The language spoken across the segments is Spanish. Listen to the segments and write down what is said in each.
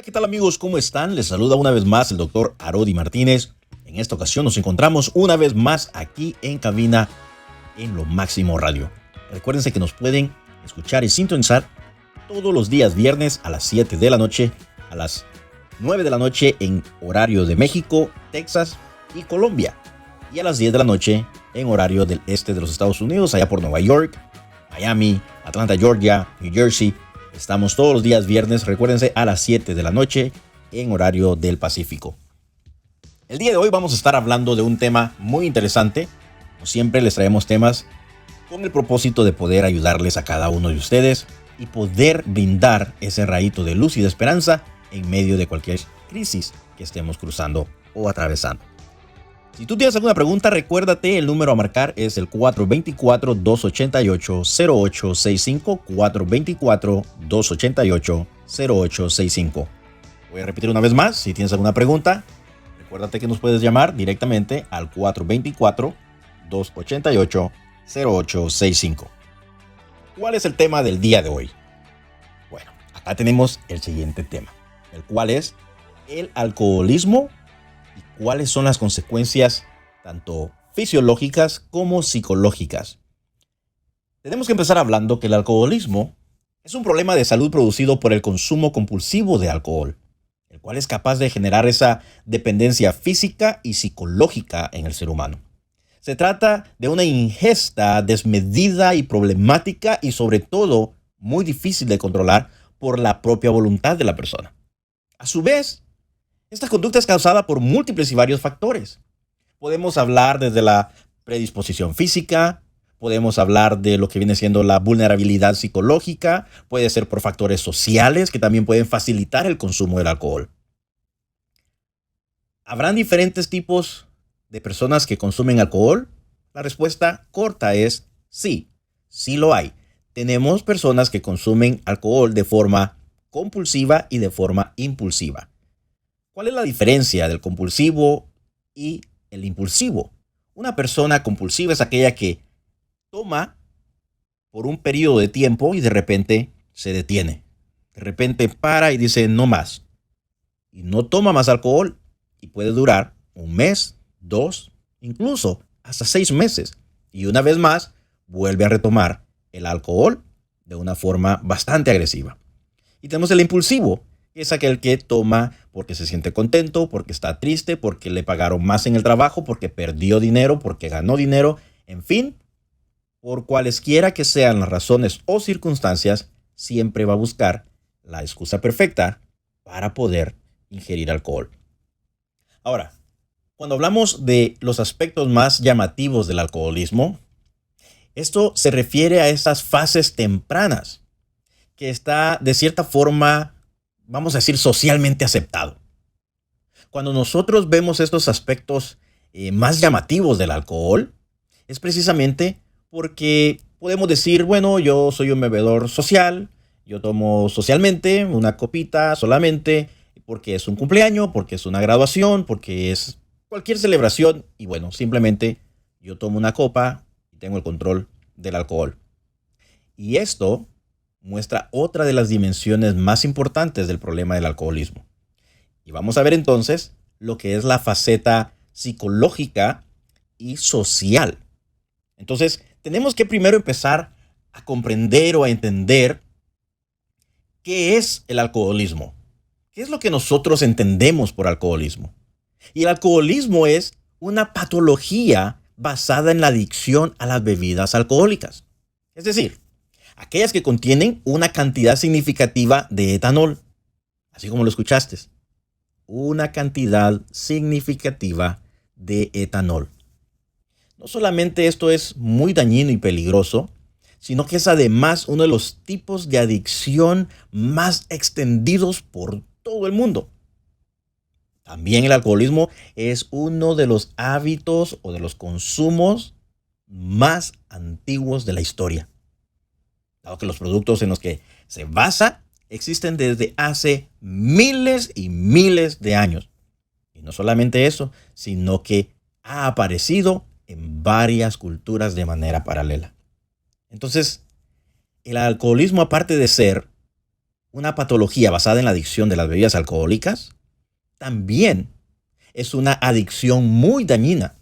¿Qué tal amigos? ¿Cómo están? Les saluda una vez más el doctor Arodi Martínez. En esta ocasión nos encontramos una vez más aquí en cabina en Lo Máximo Radio. Recuérdense que nos pueden escuchar y sintonizar todos los días viernes a las 7 de la noche, a las 9 de la noche en horario de México, Texas y Colombia, y a las 10 de la noche en horario del este de los Estados Unidos, allá por Nueva York, Miami, Atlanta, Georgia, New Jersey. Estamos todos los días viernes, recuérdense, a las 7 de la noche en horario del Pacífico. El día de hoy vamos a estar hablando de un tema muy interesante. Como siempre les traemos temas con el propósito de poder ayudarles a cada uno de ustedes y poder brindar ese rayito de luz y de esperanza en medio de cualquier crisis que estemos cruzando o atravesando. Si tú tienes alguna pregunta, recuérdate, el número a marcar es el 424-288-0865, 424-288-0865. Voy a repetir una vez más, si tienes alguna pregunta, recuérdate que nos puedes llamar directamente al 424-288-0865. ¿Cuál es el tema del día de hoy? Bueno, acá tenemos el siguiente tema, el cual es el alcoholismo y cuáles son las consecuencias tanto fisiológicas como psicológicas. Tenemos que empezar hablando que el alcoholismo es un problema de salud producido por el consumo compulsivo de alcohol, el cual es capaz de generar esa dependencia física y psicológica en el ser humano. Se trata de una ingesta desmedida y problemática y sobre todo muy difícil de controlar por la propia voluntad de la persona. A su vez, esta conducta es causada por múltiples y varios factores. Podemos hablar desde la predisposición física, podemos hablar de lo que viene siendo la vulnerabilidad psicológica, puede ser por factores sociales que también pueden facilitar el consumo del alcohol. ¿Habrán diferentes tipos de personas que consumen alcohol? La respuesta corta es sí, sí lo hay. Tenemos personas que consumen alcohol de forma compulsiva y de forma impulsiva. ¿Cuál es la diferencia del compulsivo y el impulsivo? Una persona compulsiva es aquella que toma por un periodo de tiempo y de repente se detiene. De repente para y dice no más. Y no toma más alcohol y puede durar un mes, 2, incluso hasta 6 meses. Y una vez más vuelve a retomar el alcohol de una forma bastante agresiva. Y tenemos el impulsivo, que es aquel que toma porque se siente contento, porque está triste, porque le pagaron más en el trabajo, porque perdió dinero, porque ganó dinero, en fin, por cualesquiera que sean las razones o circunstancias, siempre va a buscar la excusa perfecta para poder ingerir alcohol. Ahora, cuando hablamos de los aspectos más llamativos del alcoholismo, esto se refiere a esas fases tempranas que está de cierta forma, vamos a decir, socialmente aceptado. Cuando nosotros vemos estos aspectos más llamativos del alcohol, es precisamente porque podemos decir, bueno, yo soy un bebedor social, yo tomo socialmente una copita solamente porque es un cumpleaños, porque es una graduación, porque es cualquier celebración y bueno, simplemente yo tomo una copa y tengo el control del alcohol. Y esto muestra otra de las dimensiones más importantes del problema del alcoholismo. Y vamos a ver entonces lo que es la faceta psicológica y social. Entonces, tenemos que primero empezar a comprender o a entender qué es el alcoholismo. ¿Qué es lo que nosotros entendemos por alcoholismo? Y el alcoholismo es una patología basada en la adicción a las bebidas alcohólicas. Es decir, aquellas que contienen una cantidad significativa de etanol, así como lo escuchaste, una cantidad significativa de etanol. No solamente esto es muy dañino y peligroso, sino que es además uno de los tipos de adicción más extendidos por todo el mundo. También el alcoholismo es uno de los hábitos o de los consumos más antiguos de la historia, dado que los productos en los que se basa existen desde hace miles y miles de años. Y no solamente eso, sino que ha aparecido en varias culturas de manera paralela. Entonces, el alcoholismo, aparte de ser una patología basada en la adicción de las bebidas alcohólicas, también es una adicción muy dañina,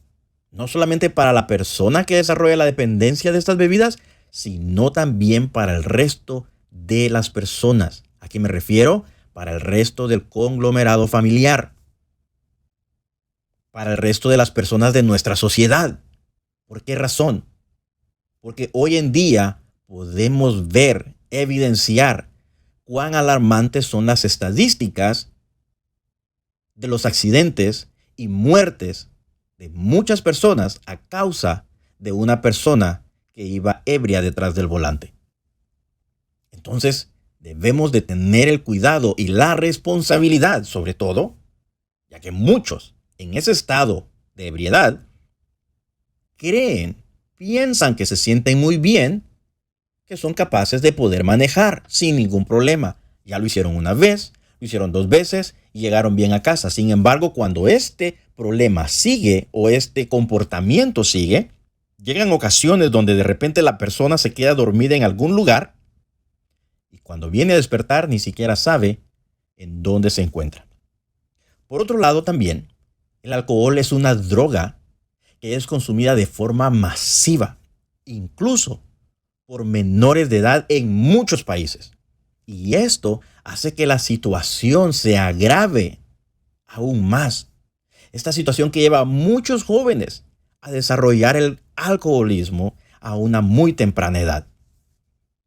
no solamente para la persona que desarrolla la dependencia de estas bebidas, sino también para el resto de las personas. ¿A qué me refiero? Para el resto del conglomerado familiar, para el resto de las personas de nuestra sociedad. ¿Por qué razón? Porque hoy en día podemos ver, evidenciar cuán alarmantes son las estadísticas de los accidentes y muertes de muchas personas a causa de una persona que iba ebria detrás del volante. Entonces, debemos de tener el cuidado y la responsabilidad, sobre todo, ya que muchos en ese estado de ebriedad piensan que se sienten muy bien, que son capaces de poder manejar sin ningún problema. Ya lo hicieron una vez, lo hicieron 2 veces y llegaron bien a casa. Sin embargo, cuando este problema sigue o este comportamiento sigue, llegan ocasiones donde de repente la persona se queda dormida en algún lugar y cuando viene a despertar ni siquiera sabe en dónde se encuentra. Por otro lado, también, el alcohol es una droga que es consumida de forma masiva, incluso por menores de edad en muchos países. Y esto hace que la situación se agrave aún más. Esta situación que lleva a muchos jóvenes a desarrollar el alcoholismo a una muy temprana edad.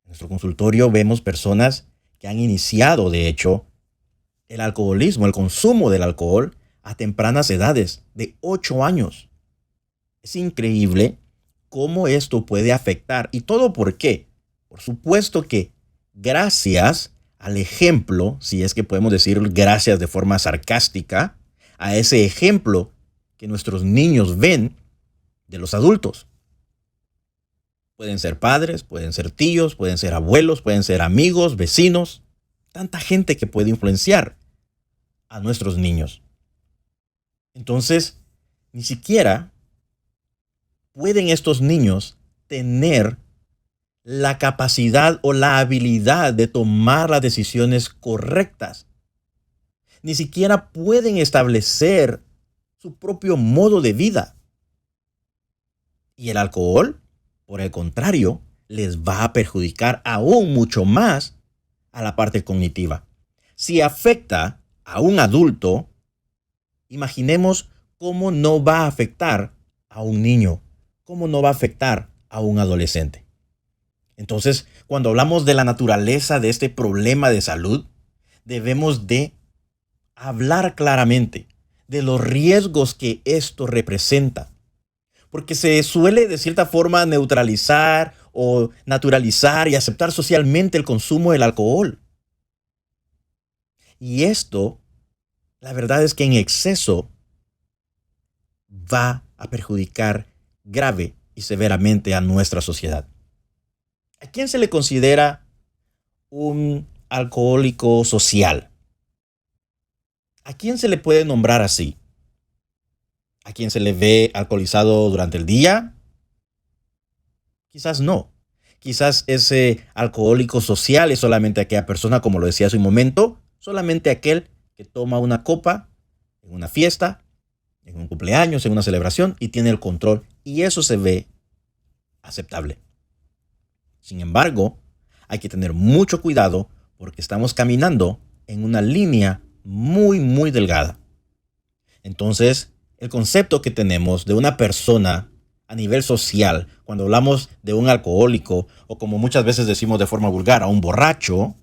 En nuestro consultorio vemos personas que han iniciado, de hecho, el alcoholismo, el consumo del alcohol a tempranas edades, de 8 años. Es increíble cómo esto puede afectar. ¿Y todo por qué? Por supuesto que gracias al ejemplo, si es que podemos decir gracias de forma sarcástica, a ese ejemplo que nuestros niños ven de los adultos. Pueden ser padres, pueden ser tíos, pueden ser abuelos, pueden ser amigos, vecinos, tanta gente que puede influenciar a nuestros niños. Entonces, ni siquiera pueden estos niños tener la capacidad o la habilidad de tomar las decisiones correctas. Ni siquiera pueden establecer su propio modo de vida. Y el alcohol, por el contrario, les va a perjudicar aún mucho más a la parte cognitiva. Si afecta a un adulto, imaginemos cómo no va a afectar a un niño, cómo no va a afectar a un adolescente. Entonces, cuando hablamos de la naturaleza de este problema de salud, debemos de hablar claramente de los riesgos que esto representa. Porque se suele de cierta forma neutralizar o naturalizar y aceptar socialmente el consumo del alcohol. Y esto, la verdad es que en exceso va a perjudicar grave y severamente a nuestra sociedad. ¿A quién se le considera un alcohólico social? ¿A quién se le puede nombrar así? ¿A quién se le ve alcoholizado durante el día? Quizás no. Quizás ese alcohólico social es solamente aquella persona, como lo decía hace un momento, solamente aquel que toma una copa en una fiesta, en un cumpleaños, en una celebración y tiene el control. Y eso se ve aceptable. Sin embargo, hay que tener mucho cuidado porque estamos caminando en una línea muy, muy delgada. Entonces, el concepto que tenemos de una persona a nivel social, cuando hablamos de un alcohólico o como muchas veces decimos de forma vulgar, a un borracho,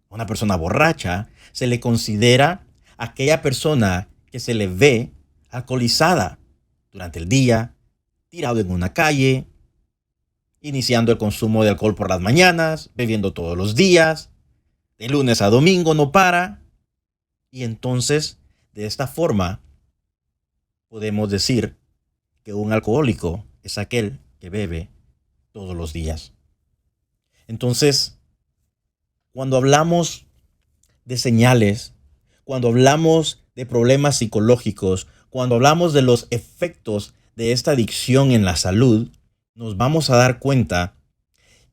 una persona borracha, se le considera aquella persona que se le ve alcoholizada durante el día, tirado en una calle, iniciando el consumo de alcohol por las mañanas, bebiendo todos los días, de lunes a domingo no para. Y entonces, de esta forma, podemos decir que un alcohólico es aquel que bebe todos los días. Entonces, cuando hablamos de señales, cuando hablamos de problemas psicológicos, cuando hablamos de los efectos de esta adicción en la salud, nos vamos a dar cuenta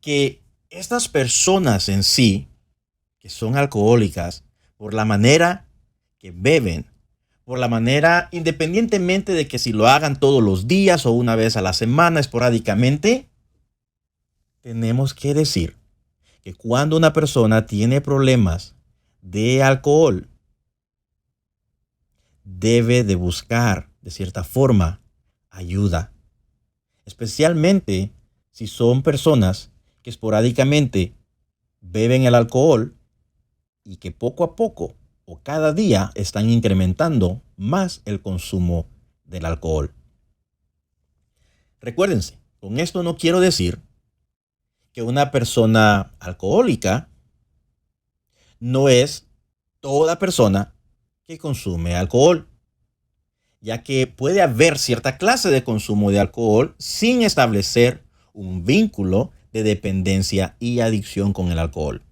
que estas personas en sí que son alcohólicas por la manera que beben, por la manera, independientemente de que si lo hagan todos los días o una vez a la semana, esporádicamente, tenemos que decir que cuando una persona tiene problemas de alcohol, debe de buscar, de cierta forma, ayuda. Especialmente si son personas que esporádicamente beben el alcohol y que poco a poco o cada día están incrementando más el consumo del alcohol. Recuérdense, con esto no quiero decir que una persona alcohólica no es toda persona que consume alcohol, ya que puede haber cierta clase de consumo de alcohol sin establecer un vínculo de dependencia y adicción con el alcohol.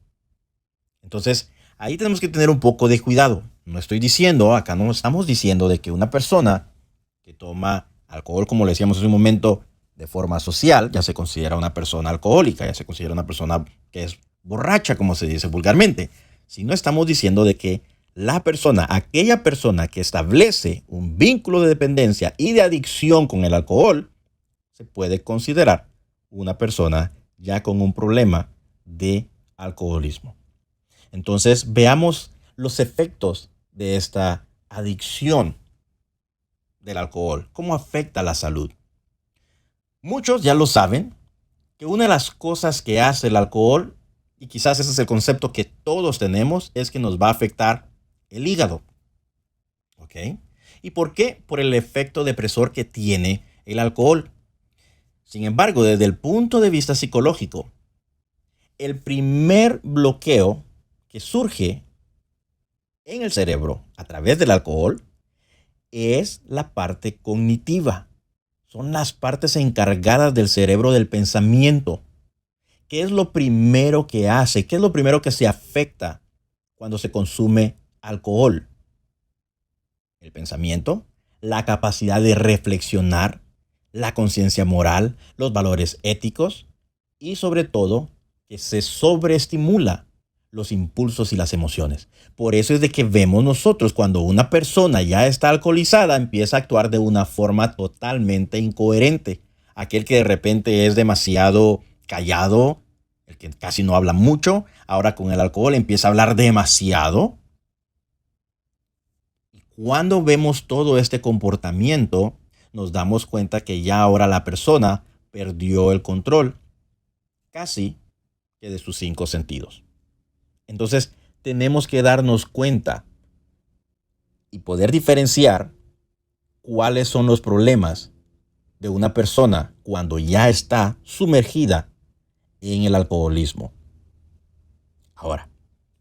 Entonces, ahí tenemos que tener un poco de cuidado. No estoy diciendo, acá no estamos diciendo de que una persona que toma alcohol, como le decíamos hace un momento, de forma social, ya se considera una persona alcohólica, ya se considera una persona que es borracha, como se dice vulgarmente. Si no estamos diciendo de que la persona, aquella persona que establece un vínculo de dependencia y de adicción con el alcohol, se puede considerar una persona ya con un problema de alcoholismo. Entonces, veamos los efectos de esta adicción del alcohol, cómo afecta a la salud. Muchos ya lo saben, que una de las cosas que hace el alcohol, y quizás ese es el concepto que todos tenemos, es que nos va a afectar el hígado. ¿Ok? ¿Y por qué? Por el efecto depresor que tiene el alcohol. Sin embargo, desde el punto de vista psicológico, el primer bloqueo que surge en el cerebro a través del alcohol es la parte cognitiva. Son las partes encargadas del cerebro del pensamiento. ¿Qué es lo primero que hace? ¿Qué es lo primero que se afecta cuando se consume alcohol? El pensamiento, la capacidad de reflexionar, la conciencia moral, los valores éticos y sobre todo que se sobreestimula los impulsos y las emociones. Por eso es de que vemos nosotros cuando una persona ya está alcoholizada empieza a actuar de una forma totalmente incoherente. Aquel que de repente es demasiado callado, el que casi no habla mucho, ahora con el alcohol empieza a hablar demasiado. Y cuando vemos todo este comportamiento, nos damos cuenta que ya ahora la persona perdió el control casi que de sus 5 sentidos. Entonces, tenemos que darnos cuenta y poder diferenciar cuáles son los problemas de una persona cuando ya está sumergida en el alcoholismo. Ahora,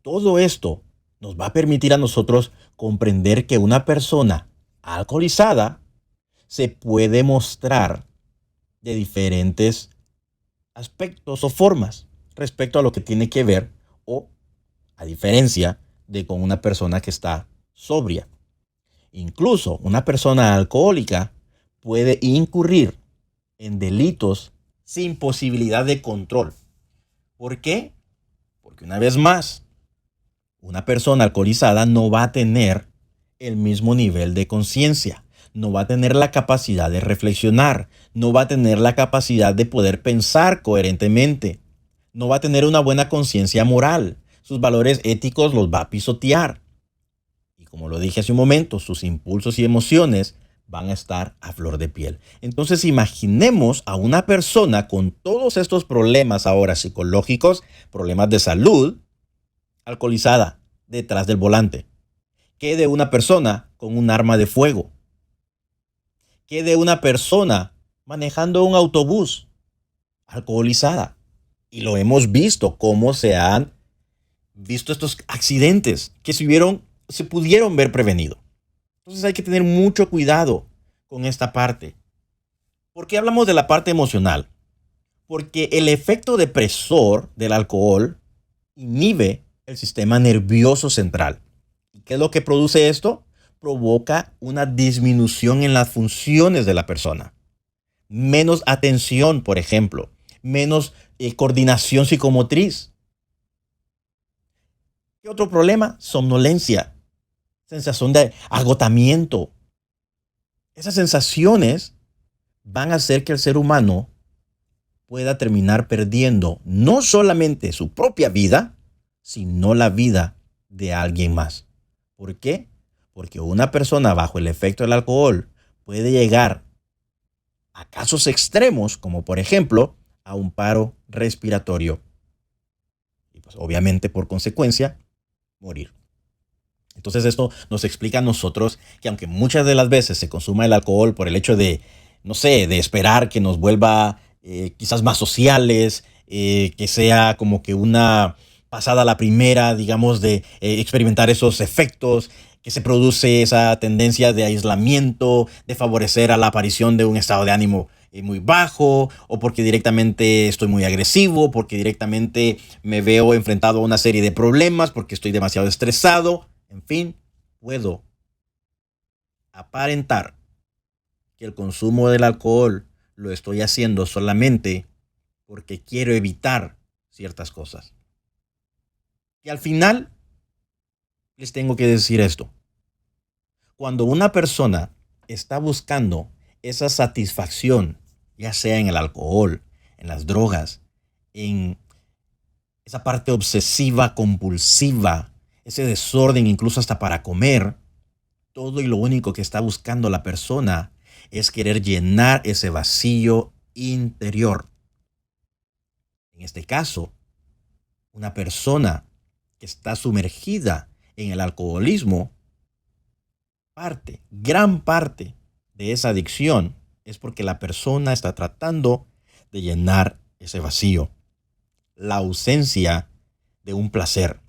todo esto nos va a permitir a nosotros comprender que una persona alcoholizada se puede mostrar de diferentes aspectos o formas respecto a lo que tiene que ver o a diferencia de con una persona que está sobria. Incluso una persona alcohólica puede incurrir en delitos sin posibilidad de control. ¿Por qué? Porque una vez más, una persona alcoholizada no va a tener el mismo nivel de conciencia, no va a tener la capacidad de reflexionar, no va a tener la capacidad de poder pensar coherentemente, no va a tener una buena conciencia moral. Sus valores éticos los va a pisotear. Y como lo dije hace un momento, sus impulsos y emociones van a estar a flor de piel. Entonces imaginemos a una persona con todos estos problemas ahora psicológicos, problemas de salud, alcoholizada, detrás del volante. ¿Qué de una persona con un arma de fuego? ¿Qué de una persona manejando un autobús alcoholizada? Y lo hemos visto, cómo se han visto estos accidentes que se pudieron ver prevenido. Entonces hay que tener mucho cuidado con esta parte. ¿Por qué hablamos de la parte emocional? Porque el efecto depresor del alcohol inhibe el sistema nervioso central. ¿Y qué es lo que produce esto? Provoca una disminución en las funciones de la persona. Menos atención, por ejemplo. Menos coordinación psicomotriz. ¿Qué otro problema? Somnolencia, sensación de agotamiento. Esas sensaciones van a hacer que el ser humano pueda terminar perdiendo no solamente su propia vida, sino la vida de alguien más. ¿Por qué? Porque una persona bajo el efecto del alcohol puede llegar a casos extremos, como por ejemplo a un paro respiratorio. Y pues obviamente por consecuencia, morir. Entonces esto nos explica a nosotros que aunque muchas de las veces se consuma el alcohol por el hecho de, no sé, de esperar que nos vuelva quizás más sociales, que sea como que una pasada la primera, digamos, de experimentar esos efectos, que se produce esa tendencia de aislamiento, de favorecer a la aparición de un estado de ánimo muy bajo, o porque directamente estoy muy agresivo, porque directamente me veo enfrentado a una serie de problemas, porque estoy demasiado estresado. En fin, puedo aparentar que el consumo del alcohol lo estoy haciendo solamente porque quiero evitar ciertas cosas. Y al final les tengo que decir esto. Cuando una persona está buscando esa satisfacción, ya sea en el alcohol, en las drogas, en esa parte obsesiva, compulsiva, ese desorden incluso hasta para comer, todo y lo único que está buscando la persona es querer llenar ese vacío interior. En este caso, una persona que está sumergida en el alcoholismo, gran parte de esa adicción es porque la persona está tratando de llenar ese vacío, la ausencia de un placer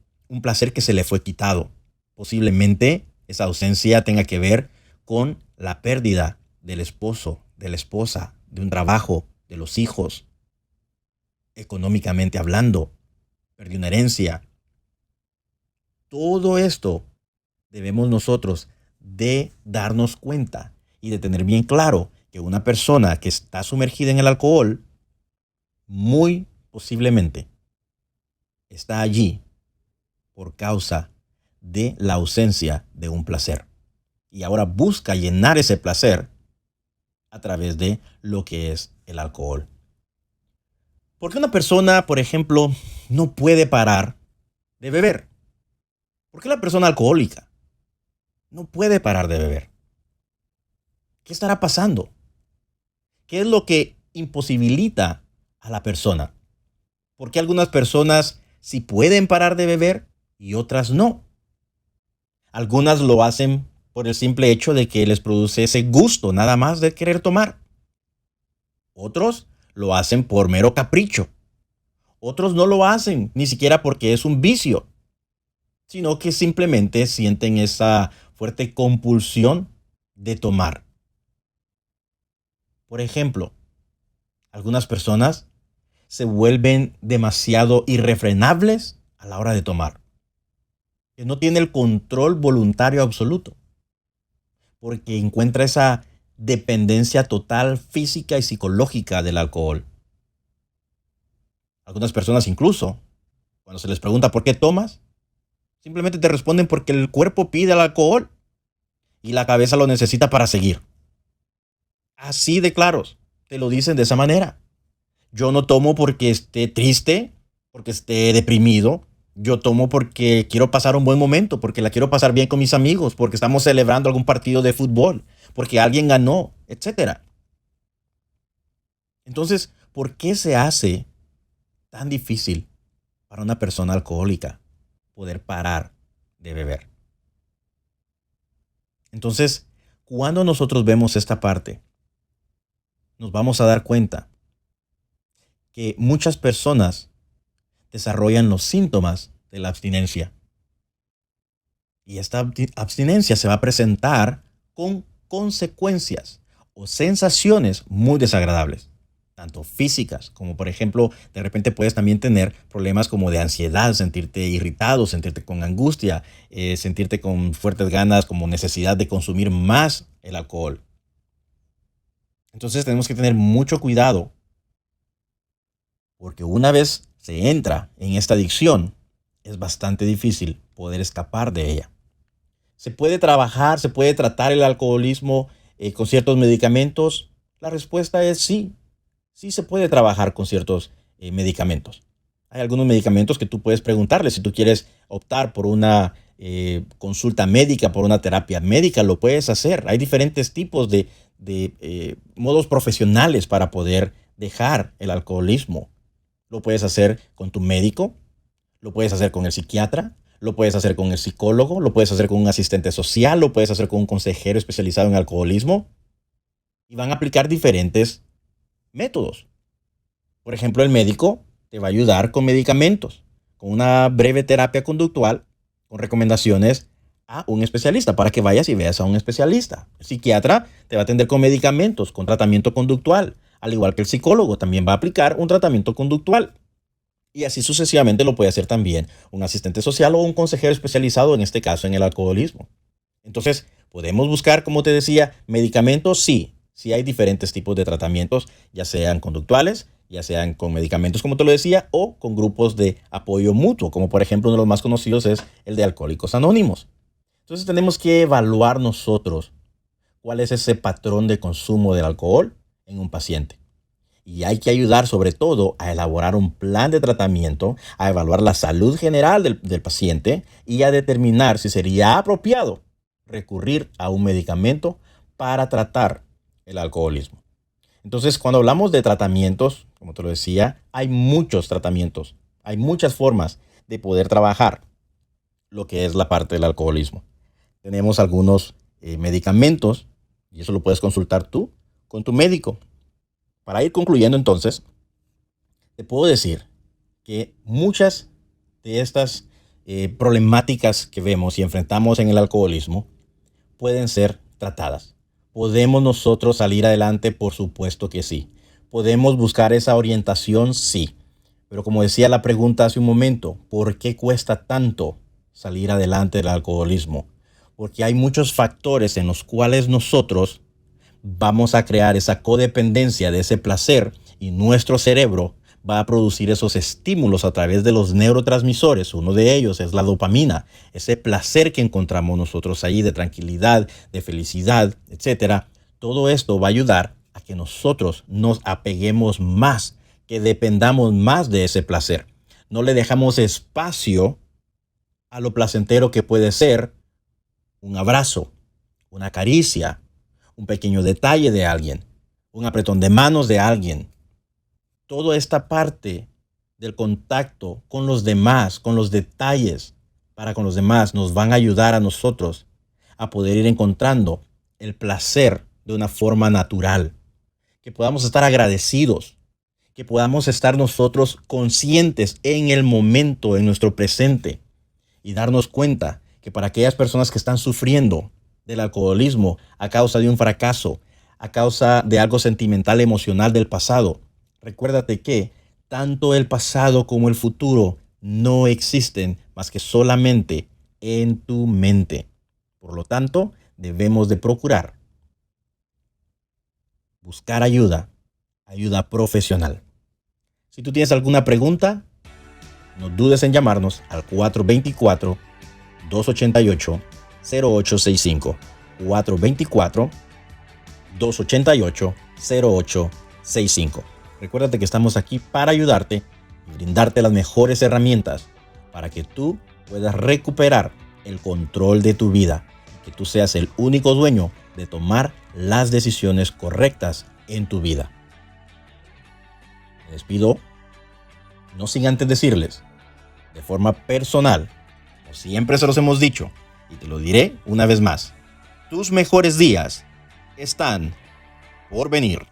que se le fue quitado. Posiblemente esa ausencia tenga que ver con la pérdida del esposo, de la esposa, de un trabajo, de los hijos, económicamente hablando, perdió una herencia. Todo esto debemos nosotros de darnos cuenta y de tener bien claro que una persona que está sumergida en el alcohol muy posiblemente está allí por causa de la ausencia de un placer. Y ahora busca llenar ese placer a través de lo que es el alcohol. ¿Por qué una persona, por ejemplo, no puede parar de beber? ¿Por qué la persona alcohólica no puede parar de beber? ¿Qué estará pasando? ¿Qué es lo que imposibilita a la persona? ¿Por qué algunas personas sí pueden parar de beber y otras no? Algunas lo hacen por el simple hecho de que les produce ese gusto nada más de querer tomar. Otros lo hacen por mero capricho. Otros no lo hacen ni siquiera porque es un vicio, sino que simplemente sienten esa fuerte compulsión de tomar. Por ejemplo, algunas personas se vuelven demasiado irrefrenables a la hora de tomar, que no tiene el control voluntario absoluto, porque encuentra esa dependencia total física y psicológica del alcohol. Algunas personas incluso, cuando se les pregunta por qué tomas, simplemente te responden porque el cuerpo pide el alcohol y la cabeza lo necesita para seguir. Así de claros, te lo dicen de esa manera. Yo no tomo porque esté triste, porque esté deprimido. Yo tomo porque quiero pasar un buen momento, porque la quiero pasar bien con mis amigos, porque estamos celebrando algún partido de fútbol, porque alguien ganó, etcétera. Entonces, ¿por qué se hace tan difícil para una persona alcohólica poder parar de beber? Entonces, cuando nosotros vemos esta parte, nos vamos a dar cuenta que muchas personas desarrollan los síntomas de la abstinencia. Y esta abstinencia se va a presentar con consecuencias o sensaciones muy desagradables, tanto físicas como, por ejemplo, de repente puedes también tener problemas como de ansiedad, sentirte irritado, sentirte con angustia, sentirte con fuertes ganas, como necesidad de consumir más el alcohol. Entonces tenemos que tener mucho cuidado porque una vez se entra en esta adicción, es bastante difícil poder escapar de ella. ¿Se puede trabajar, se puede tratar el alcoholismo con ciertos medicamentos? La respuesta es sí. Sí se puede trabajar con ciertos medicamentos. Hay algunos medicamentos que tú puedes preguntarle. Si tú quieres optar por una consulta médica, por una terapia médica, lo puedes hacer. Hay diferentes tipos de modos profesionales para poder dejar el alcoholismo. Lo puedes hacer con tu médico, lo puedes hacer con el psiquiatra, lo puedes hacer con el psicólogo, lo puedes hacer con un asistente social, lo puedes hacer con un consejero especializado en alcoholismo. Y van a aplicar diferentes métodos. Por ejemplo, el médico te va a ayudar con medicamentos, con una breve terapia conductual, con recomendaciones a un especialista para que vayas y veas a un especialista. El psiquiatra te va a atender con medicamentos, con tratamiento conductual, al igual que el psicólogo también va a aplicar un tratamiento conductual. Y así sucesivamente lo puede hacer también un asistente social o un consejero especializado, en este caso en el alcoholismo. Entonces, podemos buscar, como te decía, medicamentos, sí. Sí hay diferentes tipos de tratamientos, ya sean conductuales, ya sean con medicamentos, como te lo decía, o con grupos de apoyo mutuo, como por ejemplo uno de los más conocidos es el de Alcohólicos Anónimos. Entonces tenemos que evaluar nosotros cuál es ese patrón de consumo del alcohol en un paciente. Y hay que ayudar sobre todo a elaborar un plan de tratamiento, a evaluar la salud general del paciente y a determinar si sería apropiado recurrir a un medicamento para tratar el alcoholismo. Entonces, cuando hablamos de tratamientos, como te lo decía, hay muchos tratamientos, hay muchas formas de poder trabajar lo que es la parte del alcoholismo. Tenemos algunos medicamentos, y eso lo puedes consultar tú con tu médico. Para ir concluyendo entonces, te puedo decir que muchas de estas problemáticas que vemos y enfrentamos en el alcoholismo pueden ser tratadas. ¿Podemos nosotros salir adelante? Por supuesto que sí. ¿Podemos buscar esa orientación? Sí. Pero como decía la pregunta hace un momento, ¿por qué cuesta tanto salir adelante del alcoholismo? Porque hay muchos factores en los cuales nosotros vamos a crear esa codependencia de ese placer y nuestro cerebro va a producir esos estímulos a través de los neurotransmisores. Uno de ellos es la dopamina, ese placer que encontramos nosotros ahí de tranquilidad, de felicidad, etcétera. Todo esto va a ayudar a que nosotros nos apeguemos más, que dependamos más de ese placer. No le dejamos espacio a lo placentero que puede ser un abrazo, una caricia, un pequeño detalle de alguien, un apretón de manos de alguien. Toda esta parte del contacto con los demás, con los detalles para con los demás, nos van a ayudar a nosotros a poder ir encontrando el placer de una forma natural. Que podamos estar agradecidos, que podamos estar nosotros conscientes en el momento, en nuestro presente, y darnos cuenta que para aquellas personas que están sufriendo del alcoholismo a causa de un fracaso, a causa de algo sentimental, emocional del pasado, recuérdate que tanto el pasado como el futuro no existen más que solamente en tu mente. Por lo tanto, debemos de procurar buscar ayuda profesional. Si tú tienes alguna pregunta, no dudes en llamarnos al 424-288-0865. 424-288-0865. Recuérdate que estamos aquí para ayudarte y brindarte las mejores herramientas para que tú puedas recuperar el control de tu vida, que tú seas el único dueño de tomar las decisiones correctas en tu vida. Me despido, no sin antes decirles, de forma personal, como siempre se los hemos dicho, y te lo diré una vez más, tus mejores días están por venir.